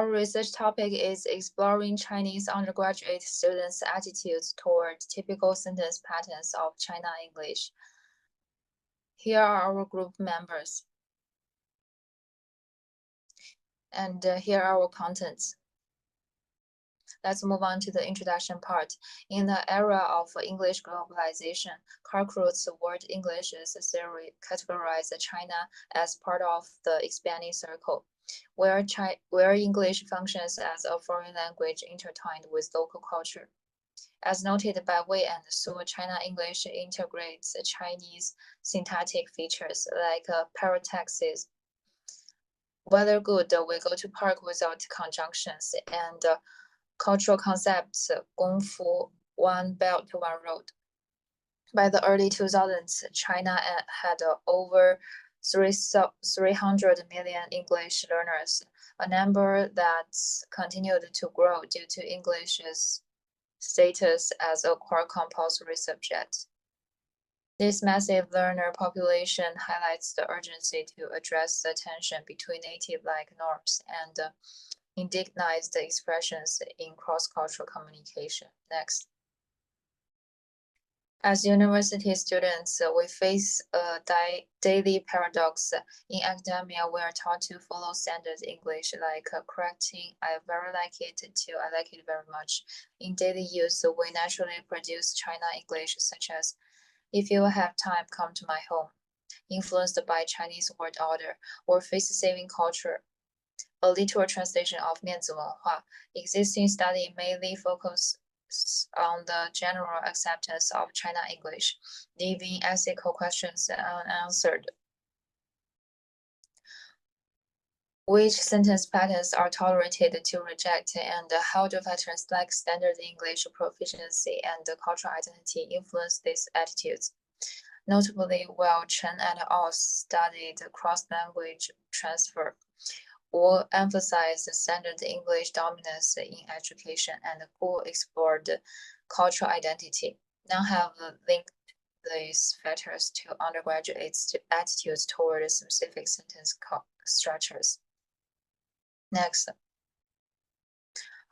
Our research topic is exploring Chinese undergraduate students' attitudes toward typical sentence patterns of China English. Here are our group members. And here are our contents. Let's move on to the introduction part. In the era of English globalization, Carcruit's word English theory categorized China as part of the expanding circle, where English functions as a foreign language intertwined with local culture. As noted by Wei and Su, China English integrates Chinese syntactic features like parataxis. Whether good, we go to park without conjunctions, and cultural concepts, 功夫, one belt, one road. By the early 2000s, China had over 300 million English learners, a number that continued to grow due to English's status as a core compulsory subject. This massive learner population highlights the urgency to address the tension between native-like norms and indigenized expressions in cross-cultural communication. Next. As university students, we face a daily paradox. In academia, we are taught to follow standard English, like correcting "I very like it" to "I like it very much." In daily use, we naturally produce China English, such as "If you have time, come to my home," influenced by Chinese word order, or face-saving culture. A literal translation of 面子文化. Existing study mainly focus on the general acceptance of China English, leaving ethical questions unanswered. Which sentence patterns are tolerated to reject, and how do factors like standard English proficiency and cultural identity influence these attitudes? Notably, while Chen et al. Studied cross-language transfer, Wu emphasized standard English dominance in education, and Gu explored cultural identity. None have linked these factors to undergraduates' attitudes toward specific sentence structures. Next.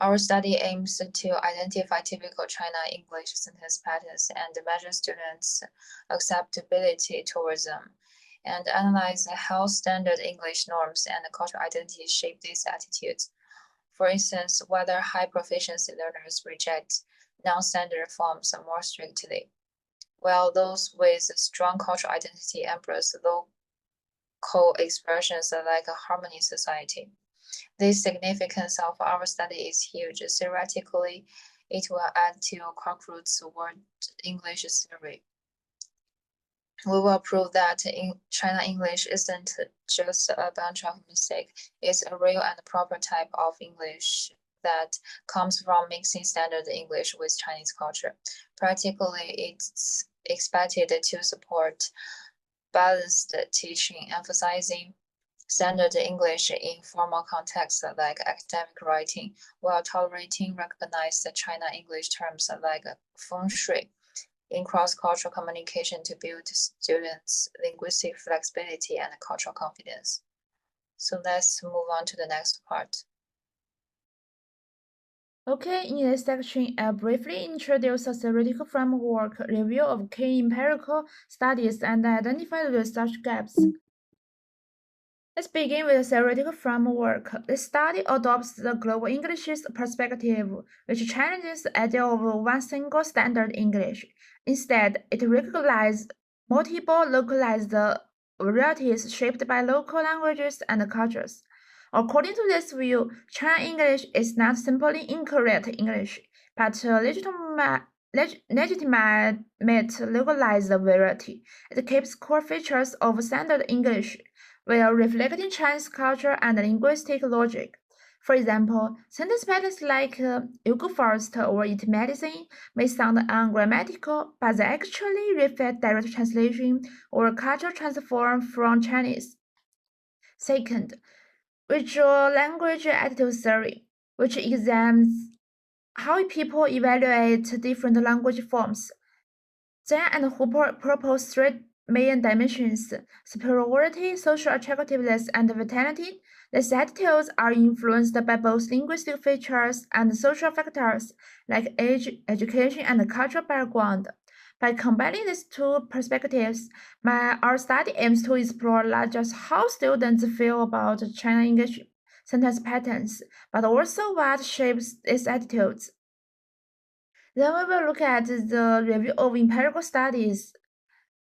Our study aims to identify typical China English sentence patterns and measure students' acceptability towards them, and analyze how standard English norms and cultural identity shape these attitudes. For instance, whether high proficiency learners reject non-standard forms more strictly, while those with strong cultural identity embrace local expressions like a harmony society. The significance of our study is huge. Theoretically, it will add to Carcruit's word English theory. We will prove that China English isn't just a bunch of mistakes. It's a real and proper type of English that comes from mixing standard English with Chinese culture. Practically, it's expected to support balanced teaching, emphasizing standard English in formal contexts like academic writing, while tolerating recognized China English terms like feng shui in cross-cultural communication to build students' linguistic flexibility and cultural confidence. So let's move on to the next part. Okay, in this section, I'll briefly introduce a theoretical framework, review of key empirical studies, and identify the research gaps. Let's begin with the theoretical framework. The study adopts the global English perspective, which challenges the idea of one single standard English. Instead, it recognizes multiple localized varieties shaped by local languages and cultures. According to this view, China English is not simply incorrect English, but legitimate localized variety. It keeps core features of standard English, while reflecting Chinese culture and linguistic logic. For example, sentence patterns like "you go first" or "eat medicine" may sound ungrammatical, but they actually reflect direct translation or cultural transform from Chinese. Second, visual language attitude theory, which examines how people evaluate different language forms. Zhang and Hu propose three main dimensions: superiority, social attractiveness, and vitality. These attitudes are influenced by both linguistic features and social factors like age, education, and cultural background. By combining these two perspectives, our study aims to explore not just how students feel about China English sentence patterns, but also what shapes these attitudes. Then we will look at the review of empirical studies.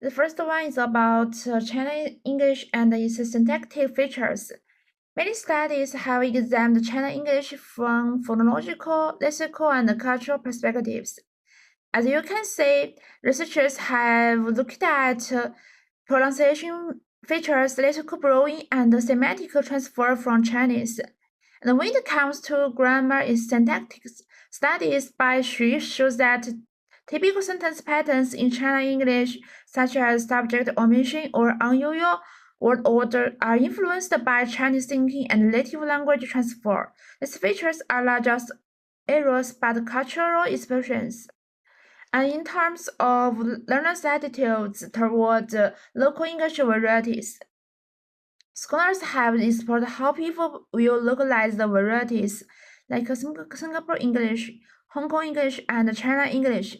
The first one is about China English and its syntactic features. Many studies have examined China English from phonological, lexical, and cultural perspectives. As you can see, researchers have looked at pronunciation features, lexical borrowing, and semantic transfer from Chinese. And when it comes to grammar and syntactics, studies by Xu shows that typical sentence patterns in China English, such as subject omission or unusual word order, are influenced by Chinese thinking and native language transfer. These features are not just errors but cultural expressions. And in terms of learners' attitudes toward local English varieties, scholars have explored how people will localize the varieties like Singapore English, Hong Kong English, and China English.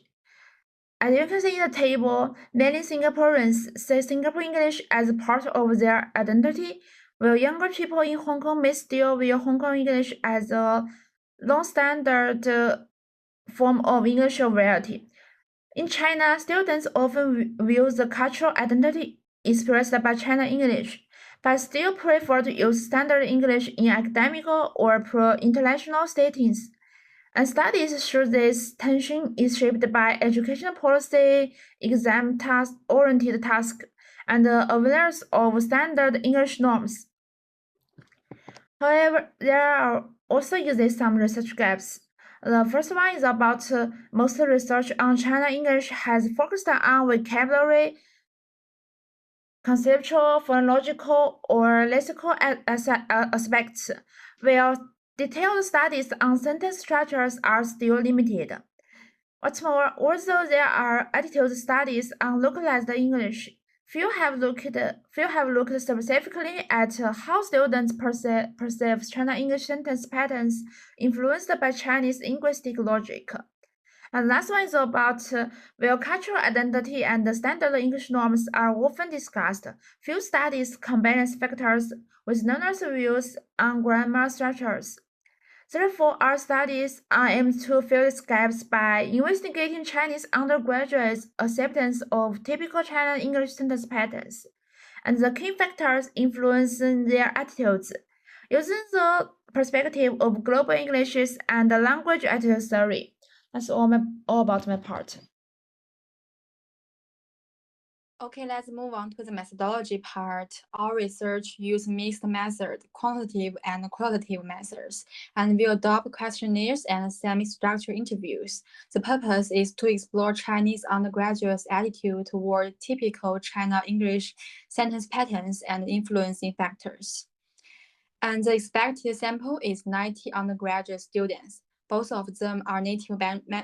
As you can see in the table, many Singaporeans say Singapore English as part of their identity, while younger people in Hong Kong may still view Hong Kong English as a non-standard form of English variety. In China, students often view the cultural identity expressed by China English, but still prefer to use standard English in academic or pro-international settings. And studies show this tension is shaped by educational policy, exam task-oriented tasks, and the awareness of standard English norms. However, there are also exist some research gaps. The first one is about most research on China English has focused on vocabulary, conceptual, phonological, or lexical aspects, while detailed studies on sentence structures are still limited. What's more, although there are attitude studies on localized English, few have looked specifically at how students perceive China English sentence patterns influenced by Chinese linguistic logic. And last one is about where cultural identity and the standard English norms are often discussed. Few studies combine these factors with learners' views on grammar structures. Therefore, our studies aim to fill these gaps by investigating Chinese undergraduates' acceptance of typical China English sentence patterns and the key factors influencing their attitudes, using the perspective of global Englishes and the language attitude theory. That's all about my part. Okay, let's move on to the methodology part. Our research use mixed method, quantitative and qualitative methods, and we adopt questionnaires and semi-structured interviews. The purpose is to explore Chinese undergraduates' attitude toward typical China English sentence patterns and influencing factors. And the expected sample is 90 undergraduate students. Both of them are native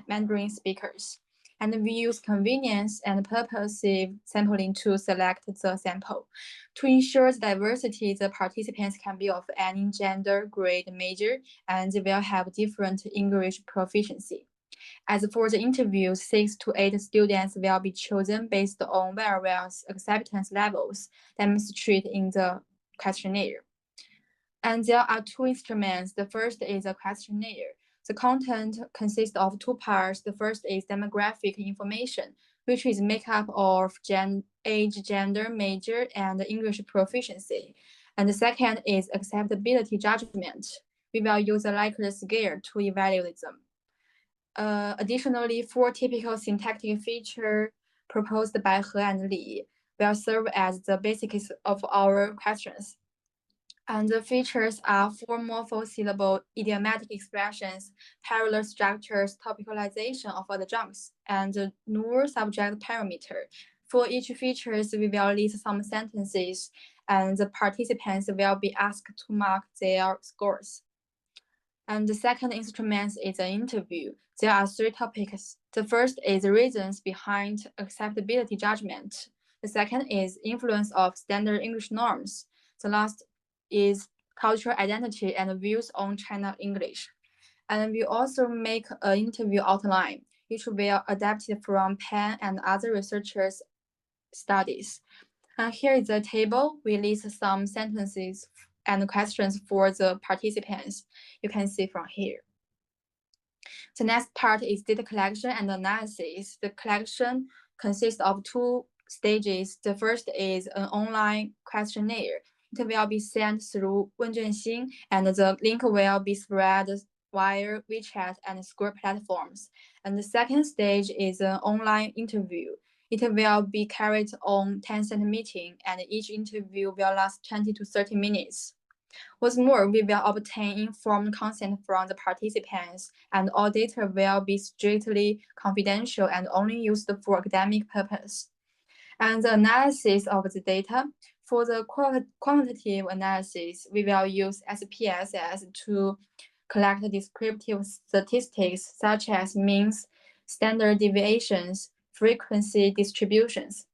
Mandarin speakers. And we use convenience and purposive sampling to select the sample. To ensure the diversity, the participants can be of any gender, grade, major, and they will have different English proficiency. As for the interviews, 6 to 8 students will be chosen based on various acceptance levels demonstrated in the questionnaire. And there are two instruments. The first is a questionnaire. The content consists of two parts. The first is demographic information, which is made up of age, gender, major, and English proficiency. And the second is acceptability judgment. We will use a Likert scale to evaluate them. Additionally, 4 typical syntactic features proposed by He and Li will serve as the basis of our questions. And the features are 4 morphosyllable idiomatic expressions, parallel structures, topicalization of adjuncts, and null subject parameter. For each feature, we will list some sentences, and the participants will be asked to mark their scores. And the second instrument is an interview. There are 3 topics. The first is reasons behind acceptability judgment. The second is influence of standard English norms. The last is cultural identity, and views on China English. And we also make an interview outline, which will adapted from Penn and other researchers' studies. And here is a table. We list some sentences and questions for the participants. You can see from here. The next part is data collection and analysis. The collection consists of two stages. The first is an online questionnaire. It will be sent through Wenjuanxing, and the link will be spread via WeChat and Square platforms. And the second stage is an online interview. It will be carried on Tencent meeting, and each interview will last 20 to 30 minutes. What's more, we will obtain informed consent from the participants, and all data will be strictly confidential and only used for academic purpose. And the analysis of the data, for the quantitative analysis, we will use SPSS to collect descriptive statistics such as means, standard deviations, frequency distributions.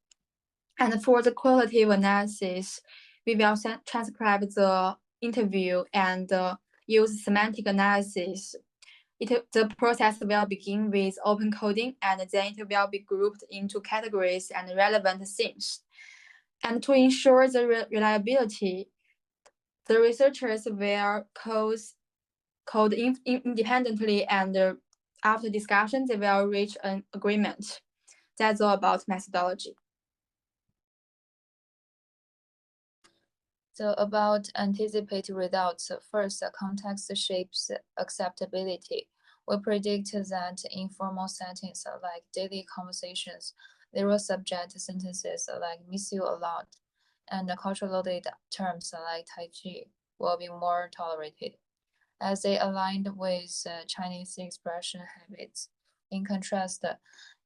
And for the qualitative analysis, we will transcribe the interview and use semantic analysis. The process will begin with open coding, and then it will be grouped into categories and relevant themes. And to ensure the reliability, the researchers will code independently, and after discussion, they will reach an agreement. That's all about methodology. So about anticipated results, first, context shapes acceptability. We predict that informal settings like daily conversations, zero subject sentences like miss you a lot, and cultural loaded terms like Tai Chi will be more tolerated, as they aligned with Chinese expression habits. In contrast,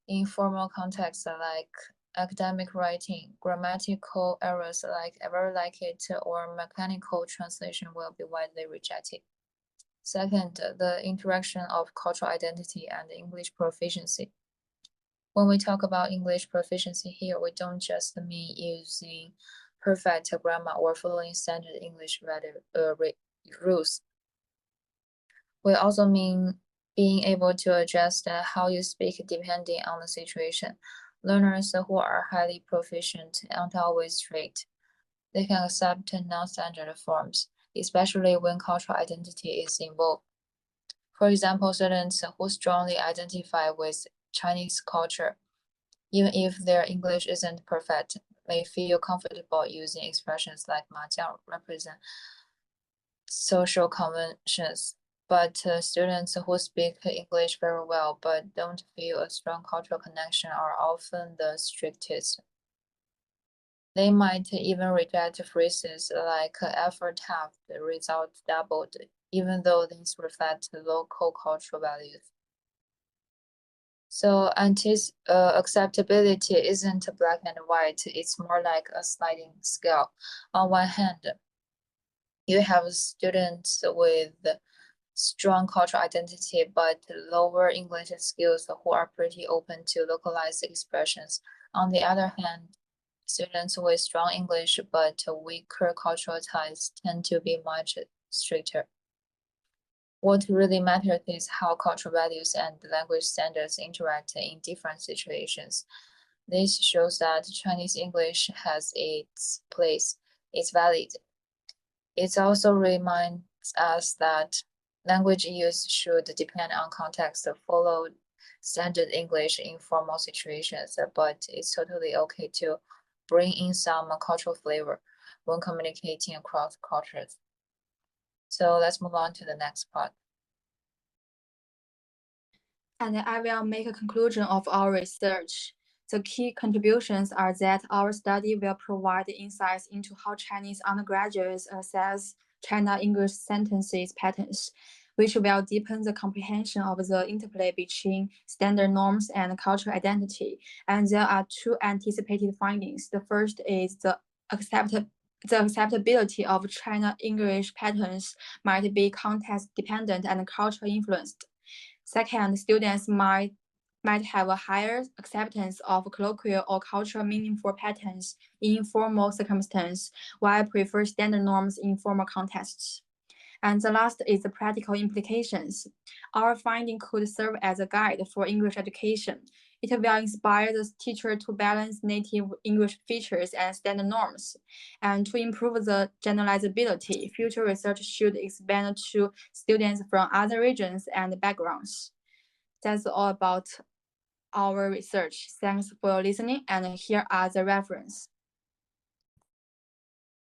informal contexts like academic writing, grammatical errors like ever like it or mechanical translation will be widely rejected. Second, the interaction of cultural identity and English proficiency. When we talk about English proficiency here, we don't just mean using perfect grammar or following standard English rules. We also mean being able to adjust how you speak depending on the situation. Learners who are highly proficient aren't always strict. They can accept non-standard forms, especially when cultural identity is involved. For example, students who strongly identify with Chinese culture, even if their English isn't perfect, may feel comfortable using expressions like 麻将 represent social conventions. But students who speak English very well but don't feel a strong cultural connection are often the strictest. They might even reject phrases like effort halved, the result doubled, even though these reflect local cultural values. So acceptability isn't black and white, it's more like a sliding scale. On one hand, you have students with strong cultural identity but lower English skills who are pretty open to localized expressions. On the other hand, students with strong English but weaker cultural ties tend to be much stricter. What really matters is how cultural values and language standards interact in different situations. This shows that Chinese English has its place, it's valid. It also reminds us that language use should depend on context, follow standard English in formal situations, but it's totally okay to bring in some cultural flavor when communicating across cultures. So let's move on to the next part. And I will make a conclusion of our research. The key contributions are that our study will provide insights into how Chinese undergraduates assess China English sentences patterns, which will deepen the comprehension of the interplay between standard norms and cultural identity. And there are two anticipated findings. The first is the acceptability of China English patterns might be context dependent and cultural influenced. Second, students might might have a higher acceptance of colloquial or cultural meaningful patterns in informal circumstances, while prefer standard norms in formal contexts. And the last is the practical implications. Our finding could serve as a guide for English education. It will inspire the teacher to balance native English features and standard norms. And to improve the generalizability, future research should expand to students from other regions and backgrounds. That's all about our research. Thanks for listening, and here are the references.